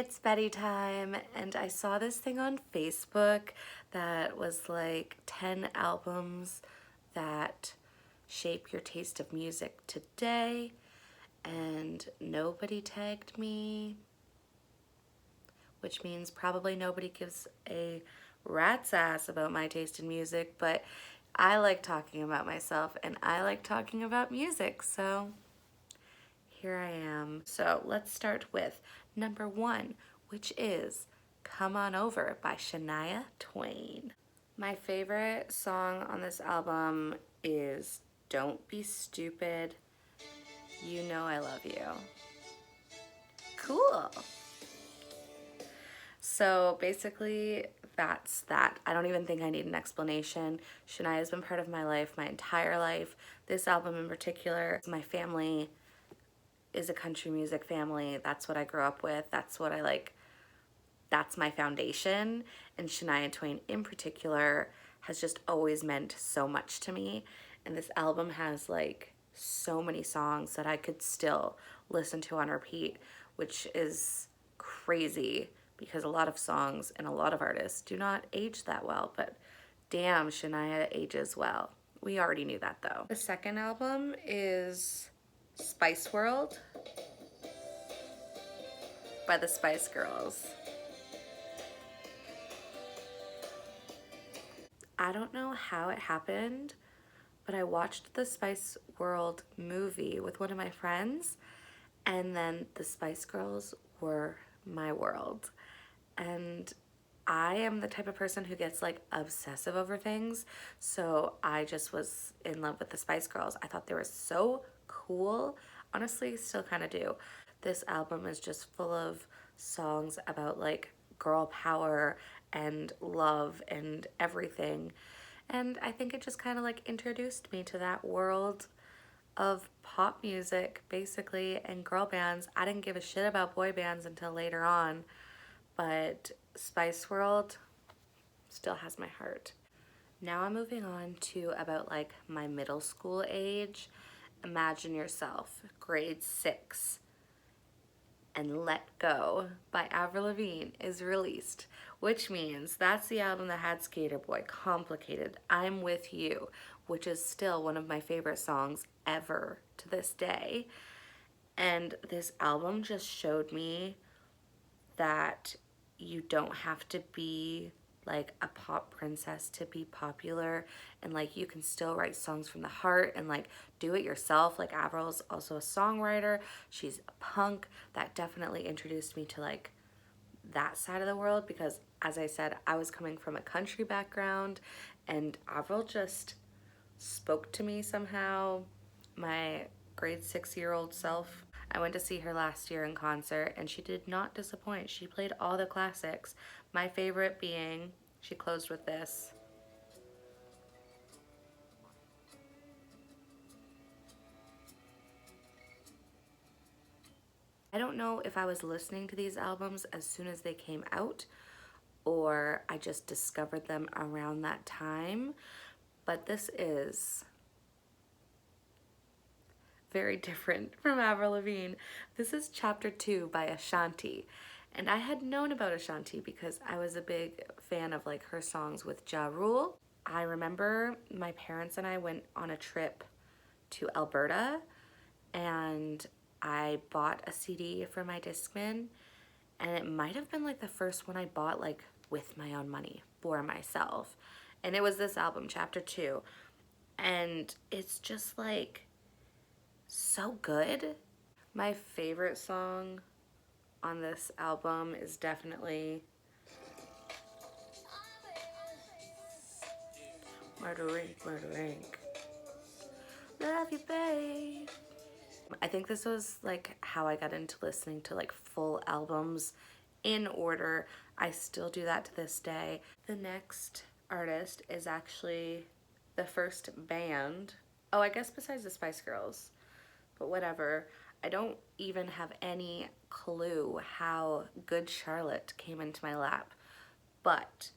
it's Betty time, and I saw this thing on Facebook that was like 10 albums that shape your taste of music today, and nobody tagged me, which means probably nobody gives a rat's ass about my taste in music, but I like talking about myself and I like talking about music, so here I am. So let's start with number 1, which is Come On Over by Shania Twain. My favorite song on this album is Don't Be Stupid, You Know I Love You. Cool. So basically, that's that. I don't even think I need an explanation. Shania's been part of my life my entire life. This album in particular, my family is a country music family. That's what I grew up with. That's what I like. That's my foundation. And Shania Twain in particular has just always meant so much to me. And this album has like so many songs that I could still listen to on repeat, which is crazy because a lot of songs and a lot of artists do not age that well, but damn, Shania ages well. We already knew that though. The second album is Spice World by the Spice Girls. I don't know how it happened, but I watched the Spice World movie with one of my friends, and then the Spice Girls were my world. And I am the type of person who gets like obsessive over things, so I just was in love with the Spice Girls. I thought they were so cool. Honestly, still kind of do. This album is just full of songs about like girl power and love and everything. And I think it just kind of like introduced me to that world of pop music basically and girl bands. I didn't give a shit about boy bands until later on, but Spice World still has my heart. Now I'm moving on to about like my middle school age. Imagine yourself, grade 6, and Let Go by Avril Lavigne is released, which means that's the album that had Skater Boy, Complicated, I'm With You, which is still one of my favorite songs ever to this day. And this album just showed me that you don't have to be like a pop princess to be popular, and like you can still write songs from the heart and like do it yourself. Like Avril's also a songwriter, she's a punk. That definitely introduced me to like that side of the world because as I said, I was coming from a country background and Avril just spoke to me somehow. My grade 6-year-old self, I went to see her last year in concert and she did not disappoint. She played all the classics. My favorite being, she closed with this. I don't know if I was listening to these albums as soon as they came out or I just discovered them around that time, but this is very different from Avril Lavigne. This is Chapter 2 by Ashanti. And I had known about Ashanti because I was a big fan of like her songs with Ja Rule. I remember my parents and I went on a trip to Alberta and I bought a CD for my Discman, and it might have been like the first one I bought like with my own money for myself. And it was this album, Chapter 2. And it's just like so good. My favorite song on this album is definitely Murder Inc. Murder Inc. Love you, babe. I think this was like how I got into listening to like full albums in order. I still do that to this day. The next artist is actually the first band. Oh, I guess besides the Spice Girls, but whatever. I don't even have any clue how Good Charlotte came into my lap, but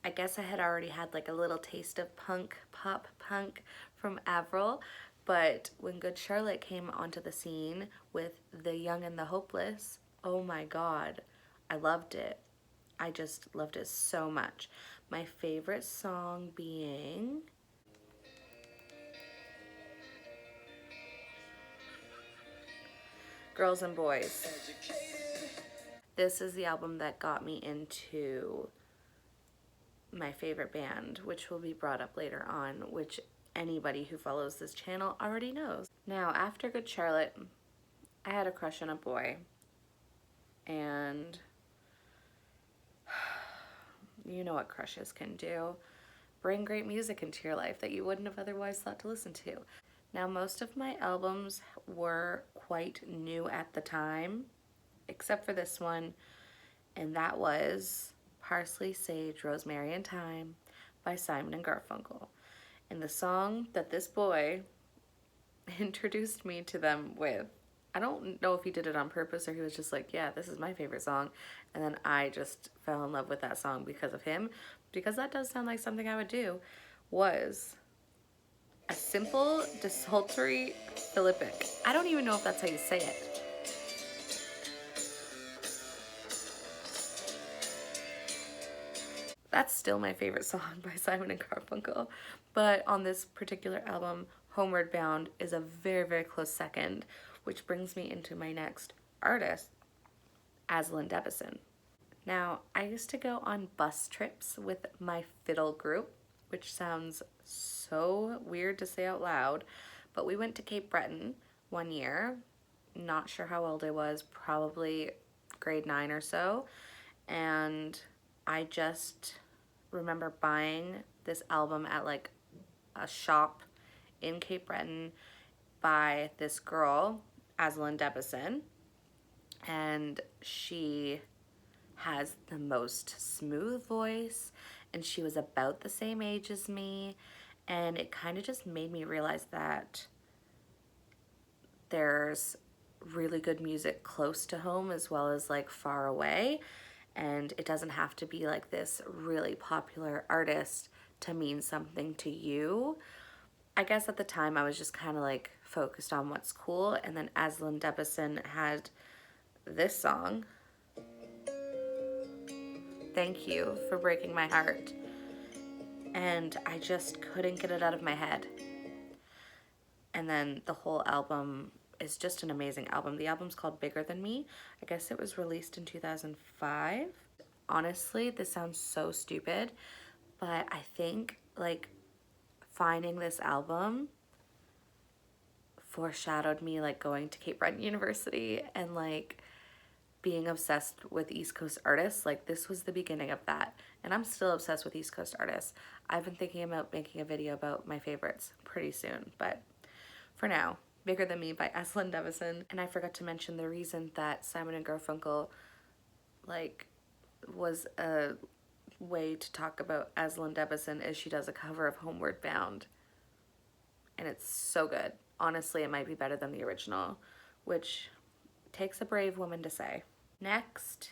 I guess I had already had like a little taste of punk, pop punk from Avril, but when Good Charlotte came onto the scene with The Young and the Hopeless, Oh my God, I loved it. I just loved it so much. My favorite song being Girls and Boys. This is the album that got me into my favorite band, which will be brought up later on, which anybody who follows this channel already knows. Now, after Good Charlotte, I had a crush on a boy, and you know what crushes can do. Bring great music into your life that you wouldn't have otherwise thought to listen to. Now, most of my albums were quite new at the time, except for this one, and that was Parsley, Sage, Rosemary, and Thyme by Simon and Garfunkel. And the song that this boy introduced me to them with, I don't know if he did it on purpose or he was just like, yeah, this is my favorite song. And then I just fell in love with that song because of him, because that does sound like something I would do, was a simple, desultory Philippic. I don't even know if that's how you say it. That's still my favorite song by Simon and Garfunkel. But on this particular album, Homeward Bound is a very, very close second, which brings me into my next artist, Aslan Debbison. Now, I used to go on bus trips with my fiddle group, which sounds so weird to say out loud, but we went to Cape Breton one year. Not sure how old I was, probably grade 9 or so, and I just remember buying this album at like a shop in Cape Breton by this girl, Aslan Debbison, and she has the most smooth voice, and she was about the same age as me, and it kind of just made me realize that there's really good music close to home as well as like far away, and it doesn't have to be like this really popular artist to mean something to you. I guess at the time I was just kind of like focused on what's cool, and then Aslan Debbison had this song, Thank You for Breaking My Heart, and I just couldn't get it out of my head. And then the whole album is just an amazing album. The album's called Bigger Than Me. I guess it was released in 2005. Honestly, this sounds so stupid, but I think like finding this album foreshadowed me like going to Cape Breton University and like being obsessed with East Coast artists. Like this was the beginning of that, and I'm still obsessed with East Coast artists. I've been thinking about making a video about my favorites pretty soon, but for now, Bigger Than Me by Aslan Debbison. And I forgot to mention the reason that Simon and Garfunkel like was a way to talk about Aslan Debbison is she does a cover of Homeward Bound, and it's so good. Honestly, it might be better than the original, which takes a brave woman to say. Next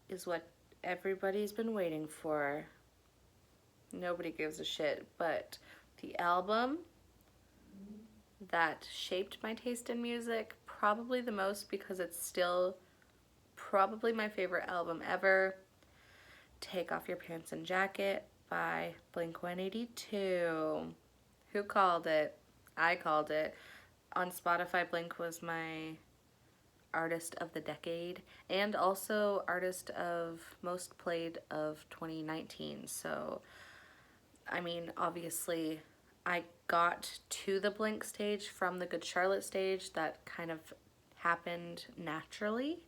is what everybody's been waiting for. Nobody gives a shit, but the album that shaped my taste in music probably the most, because it's still probably my favorite album ever, Take Off Your Pants and Jacket by Blink-182. Who called it? I called it. On Spotify, Blink was my artist of the decade and also artist of most played of 2019. So, I mean, obviously, I got to the Blink stage from the Good Charlotte stage. That kind of happened naturally,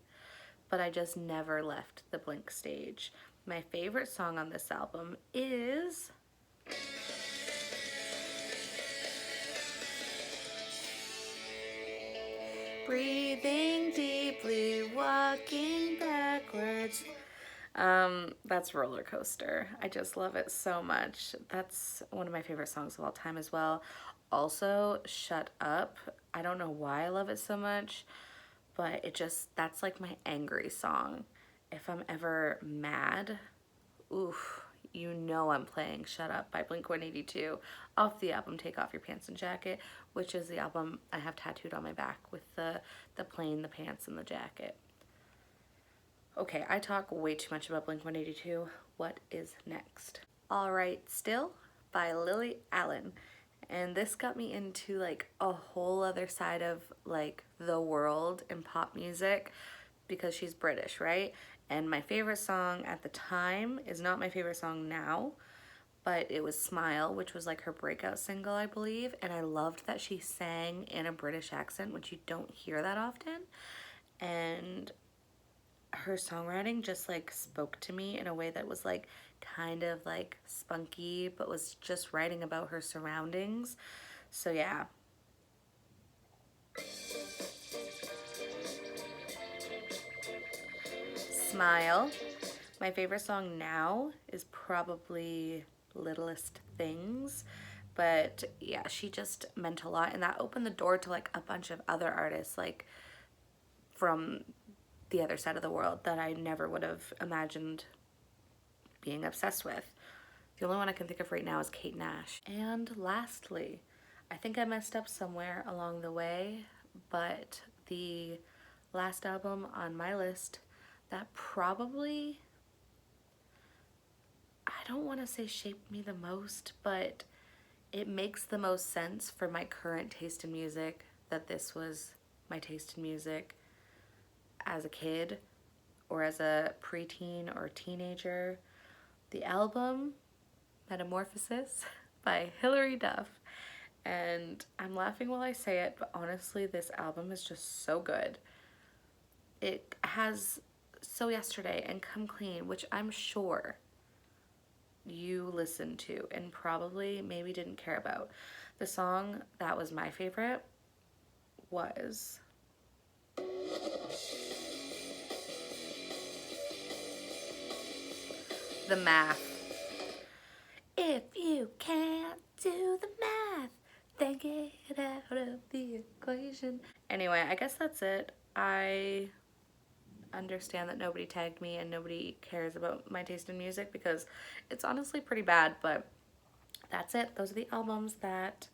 but I just never left the Blink stage. My favorite song on this album is Breathing Deeply, Walking Backwards. That's Roller Coaster. I just love it so much. That's one of my favorite songs of all time as well. Also, Shut Up. I don't know why I love it so much, but that's like my angry song. If I'm ever mad, oof, you know I'm playing Shut Up by Blink-182 off the album Take Off Your Pants and Jacket, which is the album I have tattooed on my back with the plane, the pants, and the jacket. Okay, I talk way too much about Blink-182. What is next? All Right Still by Lily Allen. And this got me into like a whole other side of like the world in pop music because she's British, right? And my favorite song at the time is not my favorite song now, but it was Smile, which was like her breakout single, I believe. And I loved that she sang in a British accent, which you don't hear that often. And her songwriting just like spoke to me in a way that was like kind of like spunky, but was just writing about her surroundings. So yeah. Smile. My favorite song now is probably Littlest Things. But yeah, she just meant a lot, and that opened the door to like a bunch of other artists like from the other side of the world that I never would have imagined being obsessed with. The only one I can think of right now is Kate Nash. And lastly, I think I messed up somewhere along the way, but the last album on my list that probably, I don't want to say shaped me the most, but it makes the most sense for my current taste in music that this was my taste in music as a kid or as a preteen or teenager. The album Metamorphosis by Hilary Duff. And I'm laughing while I say it, but honestly, this album is just so good. It has So Yesterday and Come Clean, which I'm sure you listened to and probably maybe didn't care about. The song that was my favorite was The Math. If you can't do the math, then get it out of the equation. Anyway, I guess that's it. I understand that nobody tagged me and nobody cares about my taste in music because it's honestly pretty bad, but that's it. Those are the albums that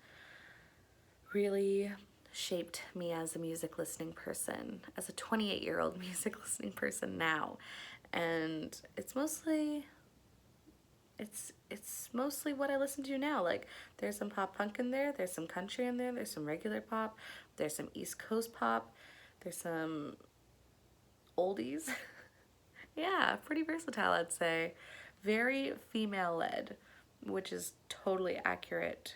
really shaped me as a music listening person, as a 28-year-old music listening person now. And it's mostly what I listen to now. Like, there's some pop punk in there, there's some country in there, there's some regular pop, there's some East Coast pop, there's some oldies. Yeah, pretty versatile, I'd say. Very female-led, which is totally accurate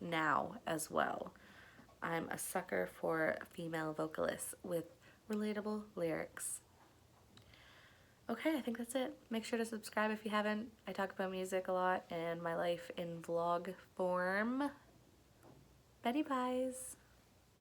now as well. I'm a sucker for female vocalists with relatable lyrics. Okay, I think that's it. Make sure to subscribe if you haven't. I talk about music a lot and my life in vlog form. Betty Pies.